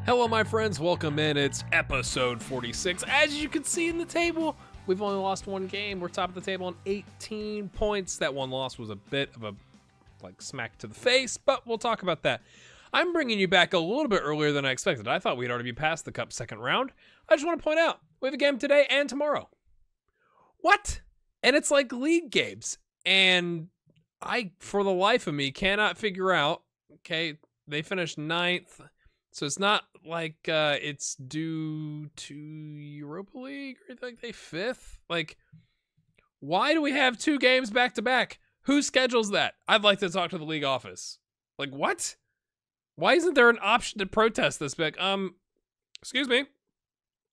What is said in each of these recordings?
Hello, my friends. Welcome in. It's episode 46. As you can see in the table, we've only lost one game. We're top of the table on 18 points. That one loss was a bit of a smack to the face, but we'll talk about that. I'm bringing you back a little bit earlier than I expected. I thought we'd already be past the Cup second round. I just want to point out, we have a game today and tomorrow. What? And it's like league games. And I, for the life of me, cannot figure out, okay, they finished 9th. So it's not like it's due to Europa League or anything like they 5th. Like, why do we have 2 games back to back? Who schedules that? I'd like to talk to the league office. Like, what? Why isn't there an option to protest this big? Excuse me.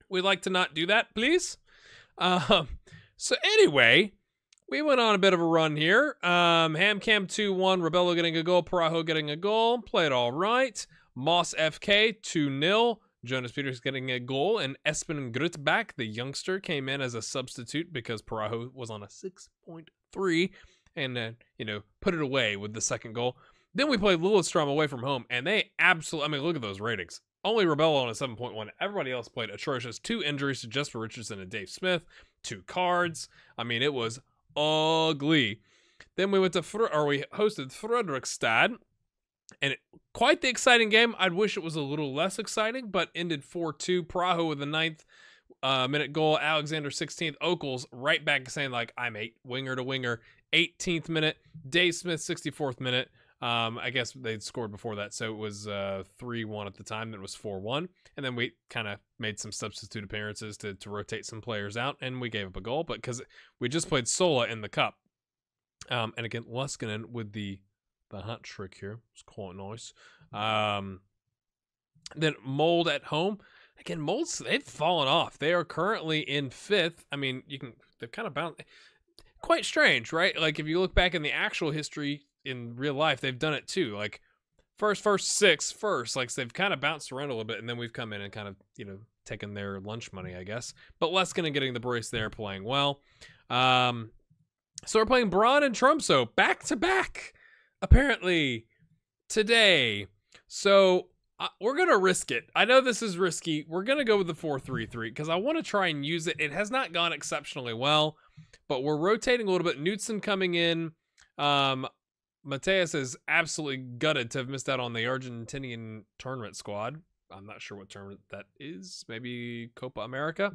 We'd like to not do that, please. So anyway, we went on a bit of a run here. Hamcam 2-1, Rebello getting a goal, Parajo getting a goal. Played all right. Moss FK 2-0. Jonas Peters getting a goal, and Espen Grutback, the youngster, came in as a substitute because Parajo was on a 6.3 and, put it away with the second goal. Then we played Lillestrøm away from home, and they absolutely, look at those ratings. Only Rebello on a 7.1. Everybody else played atrocious. 2 injuries to Jesper Richardson and Dave Smith. 2 cards. It was ugly. Then we went to, we hosted Fredrikstad, and quite the exciting game. I'd wish it was a little less exciting, but ended 4-2. Parajo with the 9th minute goal. Alexander 16th. Okels right back saying, I'm winger to winger. 18th minute. Dave Smith 64th minute. I guess they'd scored before that, so it was 3-1 at the time. Then it was 4-1, and then we kind of made some substitute appearances to rotate some players out, and we gave up a goal, but because we just played Sola in the cup. And again, Luskinen with the hat trick here. It's quite nice. Then Mold at home. Again, Mold's, they've fallen off. They are currently in 5th. They've kind of bounced. Quite strange, right? If you look back in the actual history in real life, they've done it too. First, 6th, first. They've kind of bounced around a little bit, and then we've come in and kind of, taken their lunch money, I guess. But Leskinen getting the brace there, playing well. So we're playing Brann and Tromsø back to back, apparently, today. So we're going to risk it. I know this is risky. We're going to go with the 4-3-3 because I want to try and use it. It has not gone exceptionally well, but we're rotating a little bit. Knudsen coming in. Mateus is absolutely gutted to have missed out on the Argentinian tournament squad. I'm not sure what tournament that is. Maybe Copa America.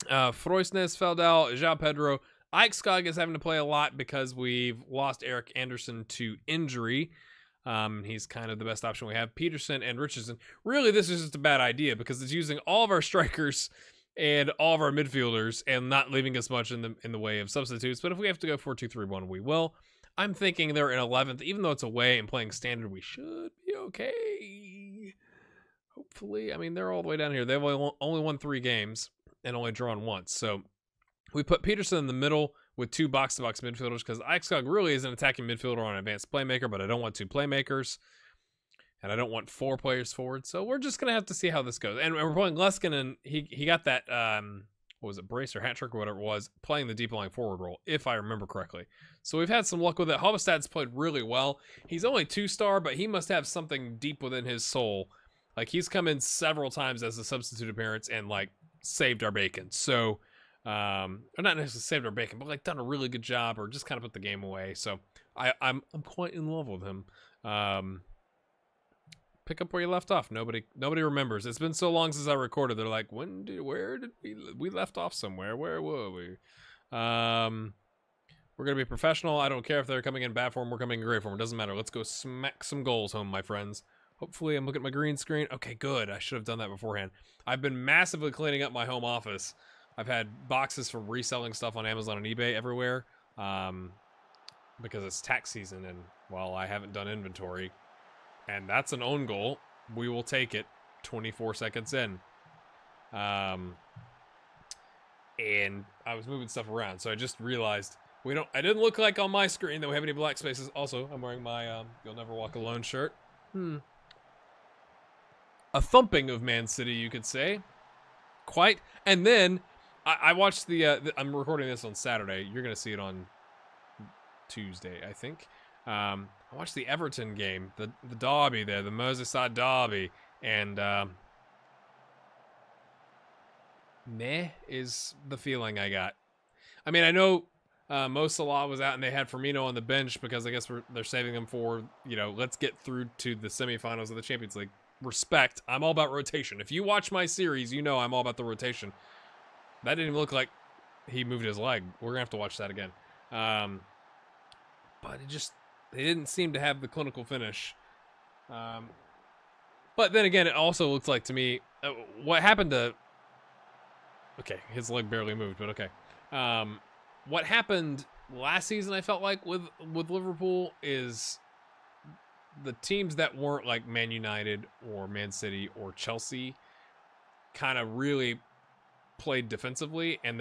Froisnes, Feldal, João Pedro. Eichskog is having to play a lot because we've lost Eric Anderson to injury. He's kind of the best option we have. Peterson and Richardson. Really, this is just a bad idea because it's using all of our strikers and all of our midfielders and not leaving us much in the way of substitutes. But if we have to go 4-2-3-1, we will. I'm thinking they're in 11th. Even though it's away and playing standard, we should be okay. Hopefully. They're all the way down here. They've only won 3 games and only drawn once. So we put Peterson in the middle with 2 box-to-box midfielders because Eichskog really is an attacking midfielder or an advanced playmaker, but I don't want 2 playmakers. And I don't want 4 players forward. So we're just going to have to see how this goes. And we're playing Leskinen, and he got that, what was it, brace or hat trick or whatever it was, playing the deep lying forward role, if I remember correctly. So we've had some luck with it. Halmstad's played really well. He's only 2-star, but he must have something deep within his soul. He's come in several times as a substitute appearance and, saved our bacon. So, or not necessarily saved our bacon, but, done a really good job or just kind of put the game away. So I'm quite in love with him. Pick up where you left off. Nobody remembers. It's been so long since I recorded. They're like, where did we left off somewhere? Where were we? We're gonna be professional. I don't care if they're coming in bad form. We're coming in great form. It doesn't matter. Let's go smack some goals home, my friends. Hopefully, I'm looking at my green screen. Okay, good. I should have done that beforehand. I've been massively cleaning up my home office. I've had boxes from reselling stuff on Amazon and eBay everywhere, because it's tax season, and while I haven't done inventory. And that's an own goal. We will take it 24 seconds in. And I was moving stuff around, so I just realized I didn't look like on my screen that we have any black spaces. Also, I'm wearing my You'll Never Walk Alone shirt. A thumping of Man City, you could say. Quite. And then I watched I'm recording this on Saturday. You're going to see it on Tuesday, I think. I watched the Everton game, the derby there, the Merseyside derby, And meh is the feeling I got. I mean, I know Mo Salah was out and they had Firmino on the bench because I guess they're saving him for, let's get through to the semifinals of the Champions League. Respect. I'm all about rotation. If you watch my series, you know I'm all about the rotation. That didn't even look like he moved his leg. We're going to have to watch that again. But they didn't seem to have the clinical finish. But then again, it also looks like to me, what happened to... Okay, his leg barely moved, but okay. What happened last season, I felt like, with Liverpool is the teams that weren't like Man United or Man City or Chelsea kind of really played defensively, and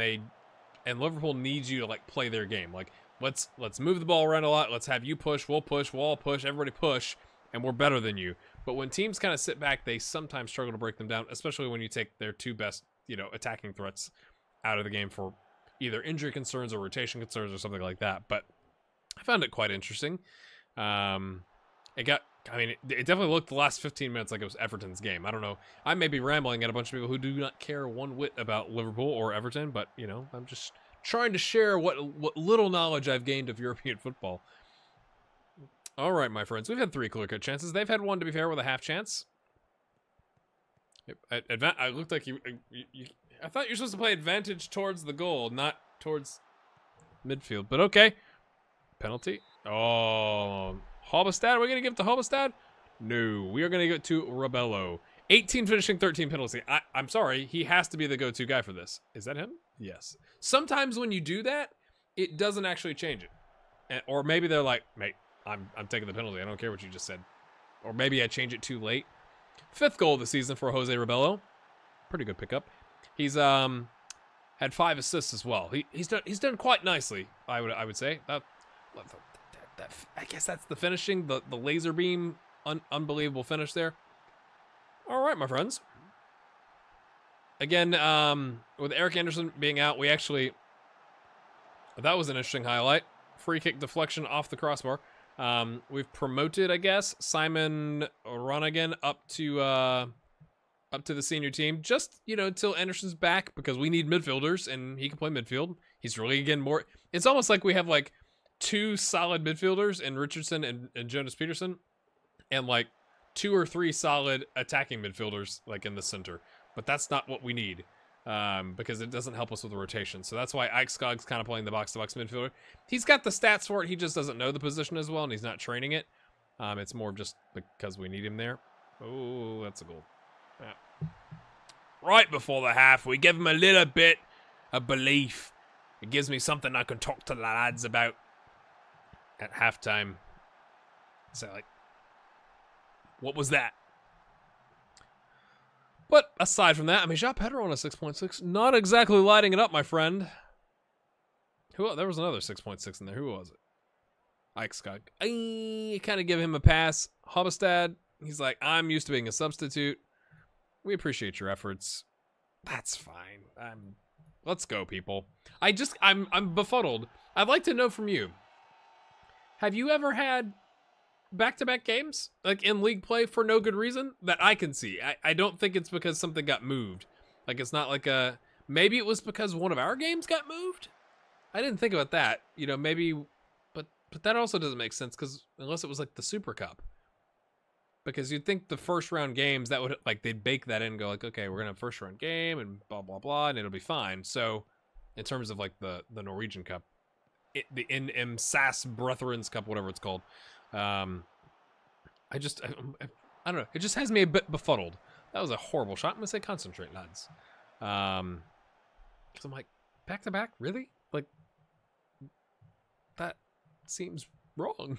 Liverpool needs you to like play their game. Like, let's move the ball around a lot. Let's have you push, we'll all push, everybody push, and we're better than you. But when teams kind of sit back, they sometimes struggle to break them down, especially when you take their two best, attacking threats out of the game for either injury concerns or rotation concerns or something like that. But I found it quite interesting. It definitely looked the last 15 minutes like it was Everton's game. I don't know. I may be rambling at a bunch of people who do not care one whit about Liverpool or Everton, but, I'm just trying to share what little knowledge I've gained of European football. All right, my friends. We've had 3 clear-cut chances. They've had one, to be fair, with a half chance. I looked like I thought you were supposed to play advantage towards the goal, not towards midfield. But okay. Penalty. Oh, Halberstad. Are we going to give it to Halberstad? No. We are going to give it to Rebello. 18 finishing, 13 penalty. I'm sorry. He has to be the go-to guy for this. Is that him? Yes. Sometimes when you do that, it doesn't actually change it. Or maybe they're like, mate, I'm taking the penalty. I don't care what you just said. Or maybe I change it too late. 5th goal of the season for Jose Rebello. Pretty good pickup. He's had 5 assists as well. He's done quite nicely. I would say that I guess that's the finishing, the laser beam, unbelievable finish there. All right, my friends. Again, with Eric Anderson being out, that was an interesting highlight. Free kick deflection off the crossbar. We've promoted, I guess, Simon Ronigan up to the senior team, just, until Anderson's back, because we need midfielders, and he can play midfield. He's really, again, more... It's almost like we have, 2 solid midfielders in Richardson and Jonas Peterson, and, 2 or 3 solid attacking midfielders, in the center. But that's not what we need, because it doesn't help us with the rotation. So that's why Ike Skog's kind of playing the box-to-box midfielder. He's got the stats for it. He just doesn't know the position as well, and he's not training it. It's more just because we need him there. Oh, that's a goal. Yeah. Right before the half, we give him a little bit of belief. It gives me something I can talk to the lads about at halftime. So, what was that? But aside from that, João Pedro on a 6.6. Not exactly lighting it up, my friend. There was another 6.6 in there. Who was it? Ike Skog. I kind of give him a pass. Halberstad, he's like, I'm used to being a substitute. We appreciate your efforts. That's fine. Let's go, people. I'm befuddled. I'd like to know from you. Have you ever had back-to-back games, in league play, for no good reason that I can see? I don't think it's because something got moved. It's not maybe it was because one of our games got moved? I didn't think about that. Maybe, but that also doesn't make sense, because unless it was the Super Cup. Because you'd think the first round games, that would, they'd bake that in and go, okay, we're going to have first round game and blah, blah, blah, and it'll be fine. So, in terms of, the Norwegian Cup, the NM SAS Brethren's Cup, whatever it's called, I don't know. It just has me a bit befuddled. That was a horrible shot. I'm going to say concentrate, lads. Because I'm back to back? Really? That seems wrong.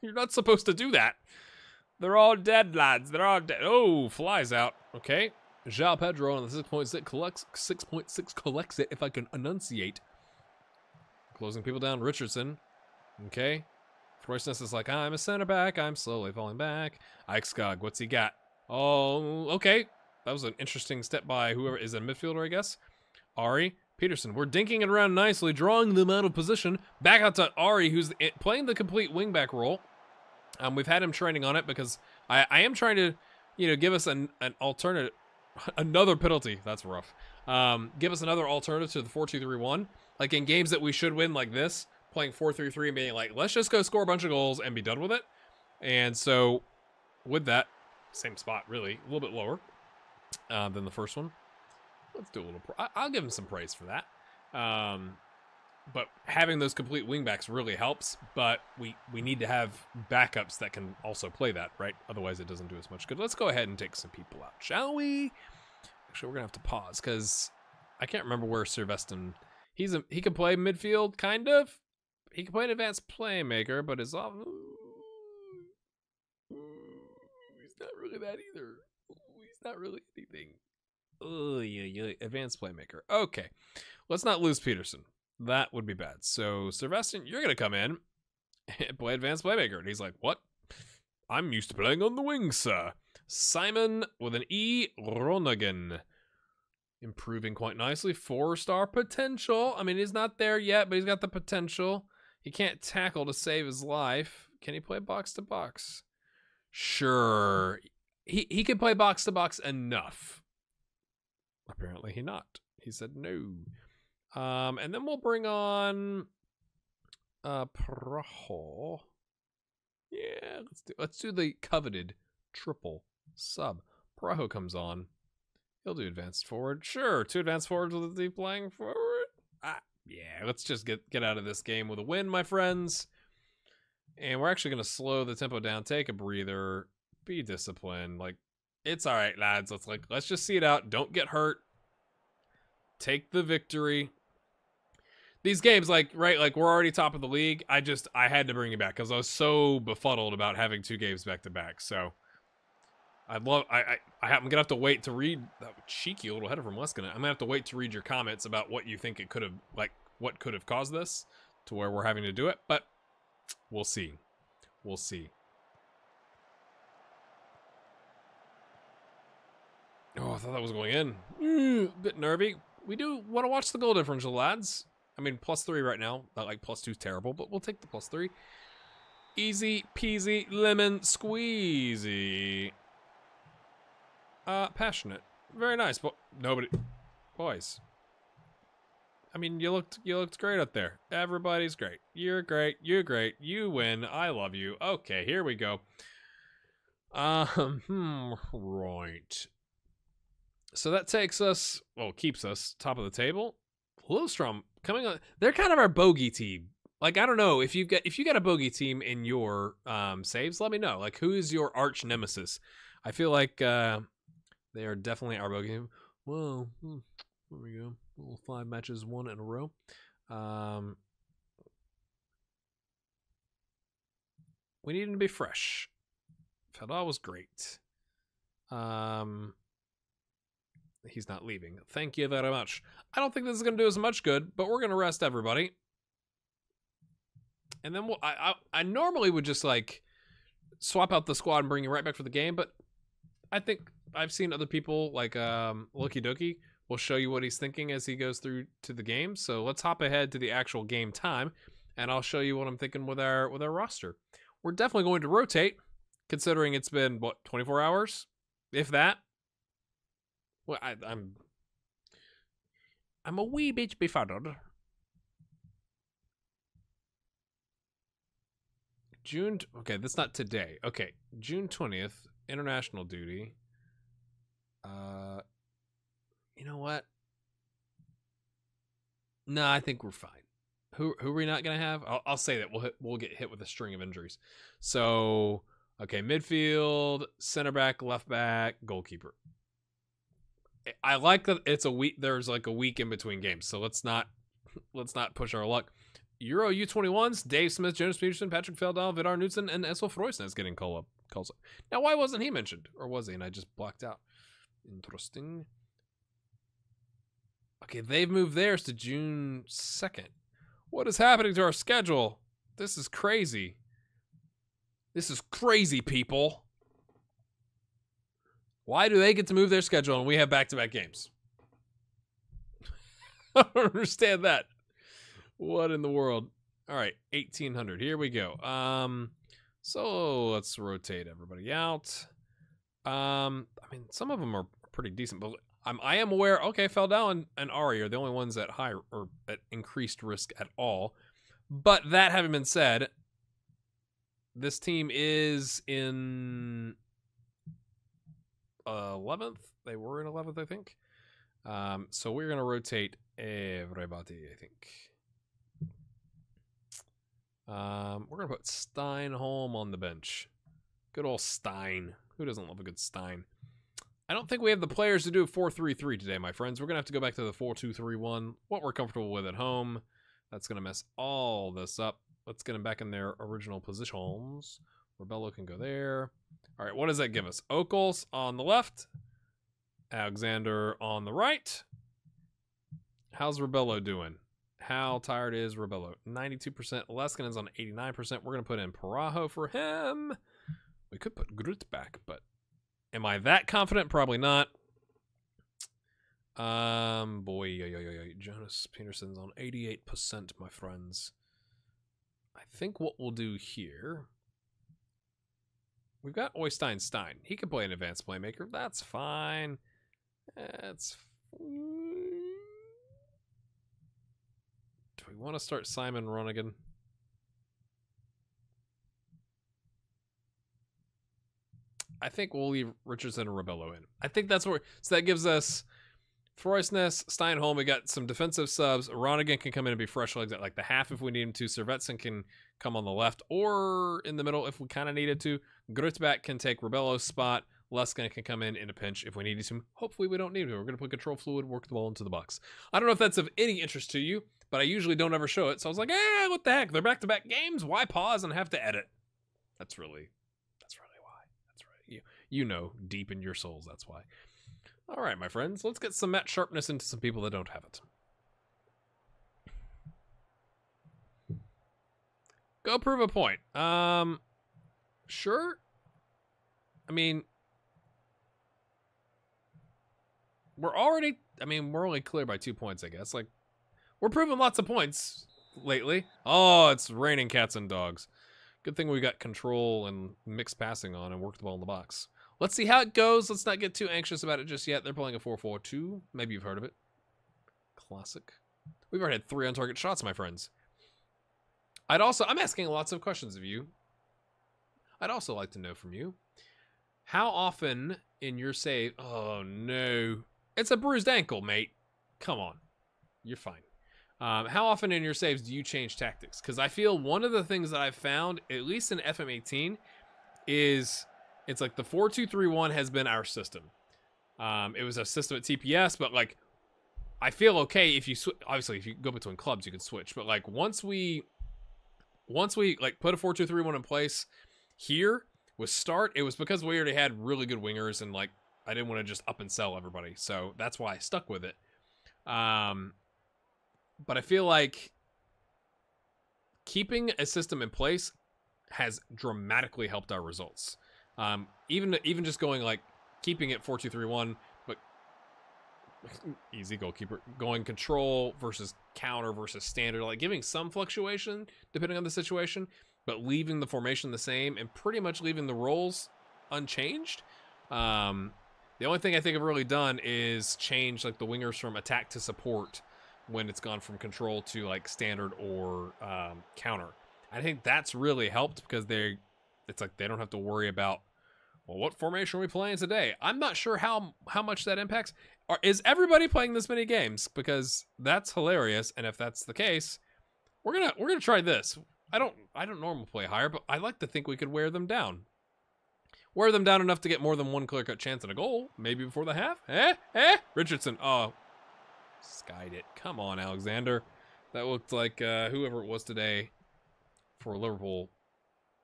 You're not supposed to do that. They're all dead, lads. They're all dead. Oh, flies out. Okay. João Pedro on the 6.6 collects it, if I can enunciate. Closing people down. Richardson. Okay. Royceness is I'm a center back. I'm slowly falling back. Ike Skog, what's he got? Oh, okay. That was an interesting step by whoever is a midfielder, I guess. Ari Peterson. We're dinking it around nicely, drawing them out of position. Back out to Ari, who's playing the complete wingback role. We've had him training on it because I am trying to you know, give us an alternative, another penalty. That's rough. Give us another alternative to the 4-2-3-1. Like in games that we should win like this, playing 4-3-3 and being like, let's just go score a bunch of goals and be done with it. And so with that, same spot really, a little bit lower than the first one. Let's do a little, I'll give him some praise for that. But having those complete wingbacks really helps, but we need to have backups that can also play that, right? Otherwise it doesn't do as much good. Let's go ahead and take some people out, shall we? Actually, we're gonna have to pause because I can't remember where Sylveston. He can play midfield, kind of. He can play an advanced playmaker, but is off. He's not really that either. He's not really anything. Oh yeah, advanced playmaker. Okay, let's not lose Peterson. That would be bad. So Sylveston, you're gonna come in and play advanced playmaker, and he's like, "What? I'm used to playing on the wings, sir." Simon with an E. Ronigan. Improving quite nicely. 4-star potential. I mean, he's not there yet, but he's got the potential. He can't tackle to save his life. Can he play box to box? Sure. He can play box to box enough. Apparently he not. He said no. And then we'll bring on Praho. Yeah, let's do the coveted triple sub. Praho comes on. He'll do advanced forward. Sure, 2 advanced forwards with the playing forward. Yeah, let's just get out of this game with a win, my friends. And we're actually going to slow the tempo down. Take a breather. Be disciplined. Like, it's all right, lads. Let's just see it out. Don't get hurt. Take the victory. These games, like, right, like we're already top of the league. I had to bring it back because I was so befuddled about having 2 games back to back. So I'm gonna have to wait to read that cheeky little header from Leskinen. I'm gonna have to wait to read your comments about what you think it could have, like, what could have caused this to where we're having to do it. But we'll see. We'll see. Oh, I thought that was going in. A bit nervy. We do want to watch the goal differential, lads. I mean, +3 right now. Not like +2 is terrible, but we'll take the +3. Easy peasy lemon squeezy. Passionate. Very nice, but nobody. Boys. I mean, you looked great up there. Everybody's great. You're great. You're great. You win. I love you. Okay, here we go. Right. So that takes us, well, keeps us top of the table. Lillstrom coming on. They're kind of our bogey team. Like, I don't know if you got a bogey team in your saves. Let me know. Like, who is your arch nemesis? I feel like they are definitely our bogey team. Well, there we go. Little 5 matches, 1 in a row. We need him to be fresh. Feldal was great. He's not leaving. Thank you very much. I don't think this is going to do as much good, but we're going to rest everybody. And then I normally would just, like, swap out the squad and bring you right back for the game, but I think I've seen other people, like Loki Doki, will show you what he's thinking as he goes through to the game. So let's hop ahead to the actual game time, and I'll show you what I'm thinking with our roster. We're definitely going to rotate, considering it's been, what, 24 hours? If that. Well, I'm a wee bit befuddled. Okay, that's not today. Okay, June 20th, international duty. You know what? No, I think we're fine. Who are we not gonna have? I'll say that we'll get hit with a string of injuries. So, okay, midfield, center back, left back, goalkeeper. I like that it's a week. There's like a week in between games, so let's not push our luck. Euro U21s: Dave Smith, Jonas Peterson, Patrick Feldal, Vidar Knudsen, and Essel Freusnes getting calls up. Now, why wasn't he mentioned, or was he? And I just blocked out. Interesting. Okay, they've moved theirs to June 2nd. What is happening to our schedule? This is crazy. This is crazy, people. Why do they get to move their schedule and we have back-to-back games? I don't understand that. What in the world? All right, 1800. Here we go. So let's rotate everybody out. I mean, some of them are pretty decent, but I am aware. Okay, Feldal and Ari are the only ones at high or at increased risk at all. But that having been said, this team is in 11th. They were in 11th, I think. So we're gonna rotate everybody, I think. We're gonna put Steinholm on the bench. Good old Stein. Who doesn't love a good Stein? I don't think we have the players to do a 4-3-3 today, my friends. We're gonna have to go back to the 4-2-3-1. What we're comfortable with at home. That's gonna mess all this up. Let's get them back in their original positions. Rebello can go there. All right, what does that give us? Okels on the left. Alexander on the right. How's Rebello doing? How tired is Rebello? 92%. Leskinen's on 89%. We're going to put in Parajo for him. We could put Grut back, but am I that confident? Probably not. Jonas Peterson's on 88%, my friends. I think what we'll do here... We've got Oystein Stein. He can play an advanced playmaker. That's fine. That's... Do we want to start Simon Ronigan? I think we'll leave Richardson and Rebello in. I think that's where... So that gives us Froisness, Steinholm. We got some defensive subs. Ronigan can come in and be fresh legs at like the half if we need him to. Servetson can come on the left or in the middle if we kind of needed to. Grutback can take Rebello's spot. Leskinen can come in a pinch if we needed to. Hopefully we don't need to. We're going to put control fluid, work the ball into the box. I don't know if that's of any interest to you, but I usually don't ever show it. So I was like, what the heck? They're back-to-back games. Why pause and have to edit? That's really why. That's right. You know, deep in your souls, that's why. All right, my friends. Let's get some match sharpness into some people that don't have it. Go prove a point. Sure. I mean, we're only clear by 2 points, I guess. Like, we're proving lots of points lately. Oh, it's raining cats and dogs. Good thing we got control and mixed passing on and worked the ball in the box. Let's see how it goes. Let's not get too anxious about it just yet. They're playing a 4-4-2. Maybe you've heard of it. Classic. We've already had 3 on-target shots, my friends. I'm asking lots of questions of you. I'd also like to know from you, how often in your save... Oh, no. It's a bruised ankle, mate. Come on. You're fine. How often in your saves do you change tactics? Because I feel one of the things that I've found, at least in FM18, is it's like the 4-2-3-1 has been our system. It was a system at TPS, but like, I feel okay if you obviously if you go between clubs, you can switch. But like once we like put a 4-2-3-1 in place here with start, it was because we already had really good wingers and like I didn't want to just up and sell everybody, so that's why I stuck with it. But I feel like keeping a system in place has dramatically helped our results. Even just going like keeping it 4-2-3-1, but easy goalkeeper, going control versus counter versus standard, like giving some fluctuation depending on the situation, but leaving the formation the same and pretty much leaving the roles unchanged. The only thing I think I've really done is change like the wingers from attack to support when it's gone from control to like standard or counter. I think that's really helped because it's like they don't have to worry about, well, what formation are we playing today? I'm not sure how much that impacts. Is everybody playing this many games? Because that's hilarious. And if that's the case, we're gonna try this. I don't normally play higher, but I like to think we could wear them down. Wear them down enough to get more than one clear-cut chance at a goal, maybe before the half. Richardson. Oh, skied it. Come on, Alexander. That looked like whoever it was today for Liverpool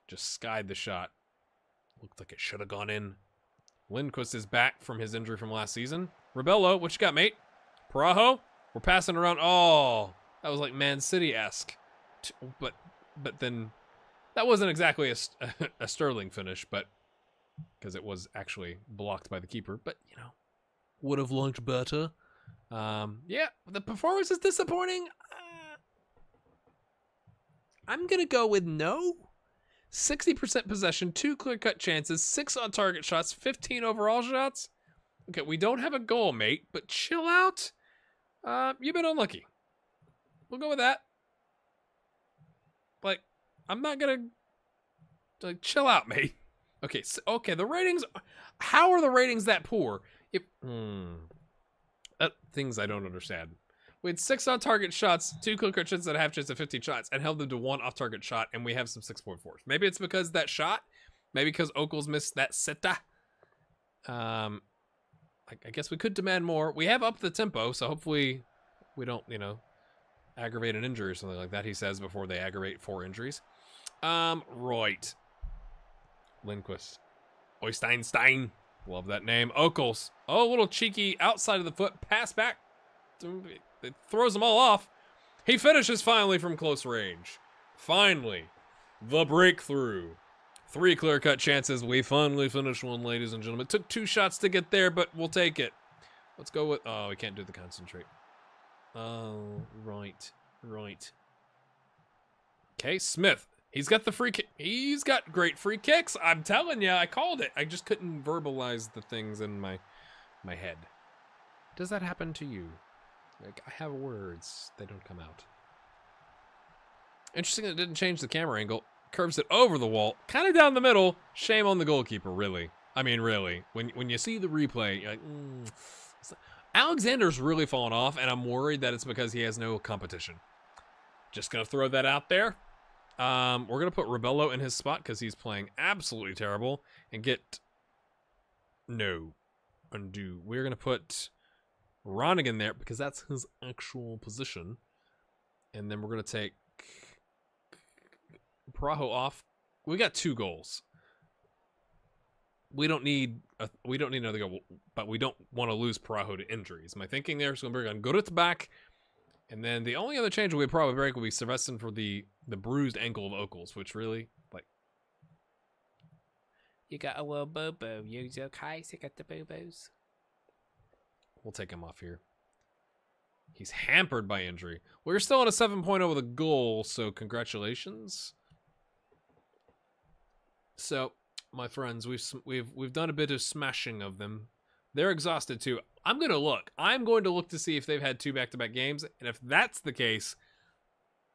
just skied the shot. Looked like it should have gone in. Lindquist is back from his injury from last season. Rebello, what you got, mate? Parajo, we're passing around. Oh, that was like Man City-esque. But then that wasn't exactly a Sterling finish, but because it was actually blocked by the keeper. But, you know, would have liked better. Yeah, the performance is disappointing. I'm going to go with no. 60% possession, 2 clear-cut chances, 6 on-target shots, 15 overall shots. Okay, we don't have a goal, mate, but chill out. You've been unlucky. We'll go with that. Like, I'm not gonna... Like, chill out, mate. Okay, so, okay, the ratings... How are the ratings that poor? Things I don't understand. We had 6 on-target shots, 2 clear-cut chances and a half chance of 15 shots, and held them to 1 off-target shot, and we have some 6.4s. Maybe it's because that shot. Maybe because Okles missed that sitta. I guess we could demand more. We have upped the tempo, so hopefully we don't, you know, aggravate an injury or something like that, he says, before they aggravate 4 injuries. Right. Lindquist. Oysteinstein. Love that name. Okles. Oh, a little cheeky outside of the foot. Pass back. It throws them all off. He finishes finally from close range. Finally. The breakthrough. 3 clear-cut chances. We finally finished one, ladies and gentlemen. It took 2 shots to get there, but we'll take it. Let's go with... Oh, we can't do the concentrate. Oh, right. Right. Okay, Smith. He's got the free kick. He's got great free kicks. I'm telling you, I called it. I just couldn't verbalize the things in my head. Does that happen to you? Like, I have words. They don't come out. Interesting that it didn't change the camera angle. Curves it over the wall. Kind of down the middle. Shame on the goalkeeper, really. I mean, really. When you see the replay, you're like, Alexander's really fallen off, and I'm worried that it's because he has no competition. Just going to throw that out there. We're going to put Rebello in his spot because he's playing absolutely terrible. And get... No. Undo. We're going to put Ronigan there because that's his actual position. And then we're going to take Praho off. We got 2 goals. We don't need another goal, but we don't want to lose Praho to injuries. My thinking there is going to bring on Gurut back. And then the only other change we would probably break would be Sylveston for the bruised ankle of Okles, which really, like... You got a little bobo. You okay? So you got the bobos. We'll take him off here. He's hampered by injury. We're still on a 7.0 with a goal, so congratulations. So, my friends, we've done a bit of smashing of them. They're exhausted too. I'm going to look to see if they've had 2 back-to-back games, and if that's the case,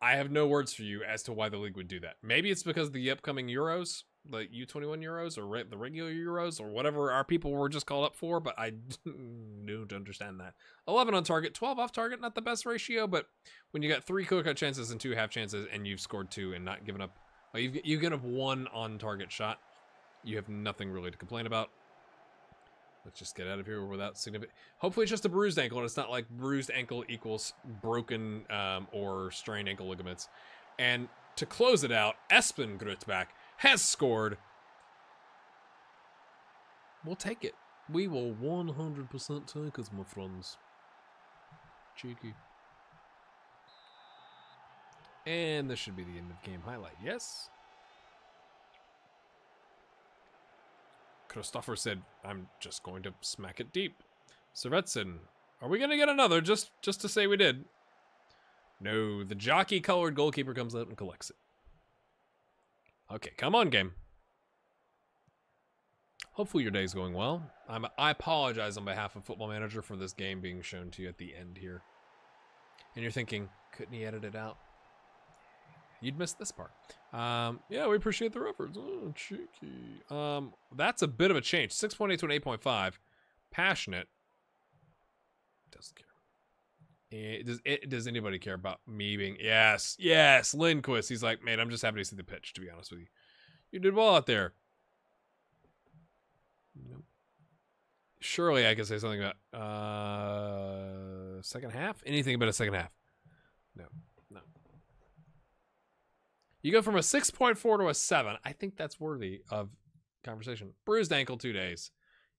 I have no words for you as to why the league would do that. Maybe it's because of the upcoming Euros, the U21 Euros, or the regular Euros, or whatever our people were just called up for, but I don't understand that. 11 on target, 12 off target, not the best ratio, but when you got 3 clear-cut chances and 2 half chances, and you've scored 2 and not given up, well, you've given up 1 on-target shot, you have nothing really to complain about. Let's just get out of here without significant... Hopefully it's just a bruised ankle, and it's not like bruised ankle equals broken or strained ankle ligaments. And to close it out, Espen Grutback has scored. We'll take it. We will 100% take it, my friends. Cheeky. And this should be the end of game highlight, yes? Christopher said, I'm just going to smack it deep. Servetson, are we going to get another just to say we did? No, the jockey-colored goalkeeper comes out and collects it. Okay, come on, game. Hopefully your day's going well. I apologize on behalf of Football Manager for this game being shown to you at the end here. And you're thinking, couldn't he edit it out? You'd miss this part. Yeah, we appreciate the reference. Oh, cheeky. That's a bit of a change. 6.8 to an 8.5. Passionate. Doesn't care. Does anybody care about me being... Yes, yes, Lindquist. He's like, man, I'm just happy to see the pitch, to be honest with you. You did well out there. Nope. Surely I can say something about... second half? Anything but a second half. No. No. You go from a 6.4 to a 7. I think that's worthy of conversation. Bruised ankle, 2 days.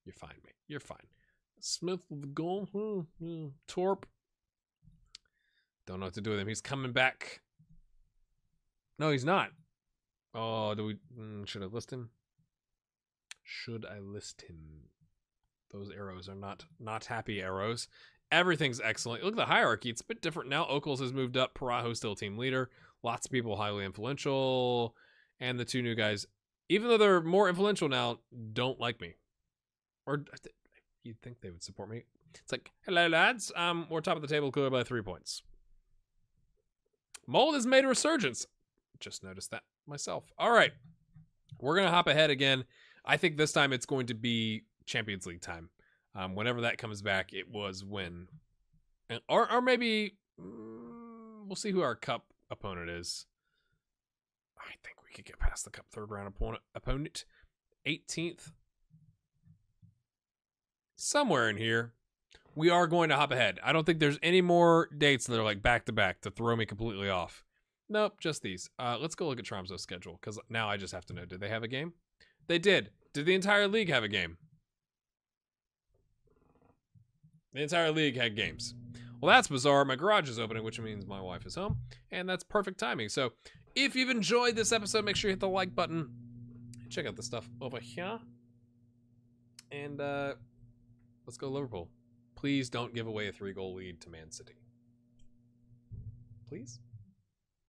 You're fine, mate. You're fine. Smith with the goal. Torp. Don't know what to do with him. He's coming back. No, he's not. Oh, do we... should I list him? Should I list him? Those arrows are not happy arrows. Everything's excellent. Look at the hierarchy. It's a bit different now. Okles has moved up. Parajo's still team leader. Lots of people highly influential. And the two new guys, even though they're more influential now, don't like me. Or you'd think they would support me. It's like, hello lads, we're top of the table, clear by 3 points. Mold has made a resurgence. Just noticed that myself. All right, we're gonna hop ahead again. I think this time it's going to be Champions League time. Whenever that comes back, it was when, or maybe we'll see who our cup opponent is. I think we could get past the cup third round opponent. 18th, somewhere in here. We are going to hop ahead. I don't think there's any more dates that are like back to back to throw me completely off. Nope, just these. Let's go look at Tromso's schedule, because now I just have to know, did they have a game? They did. Did the entire league have a game? The entire league had games. Well, that's bizarre. My garage is opening, which means my wife is home, and that's perfect timing. So if you've enjoyed this episode, make sure you hit the like button. Check out the stuff over here. And let's go Liverpool. Please don't give away a 3-goal lead to Man City. Please?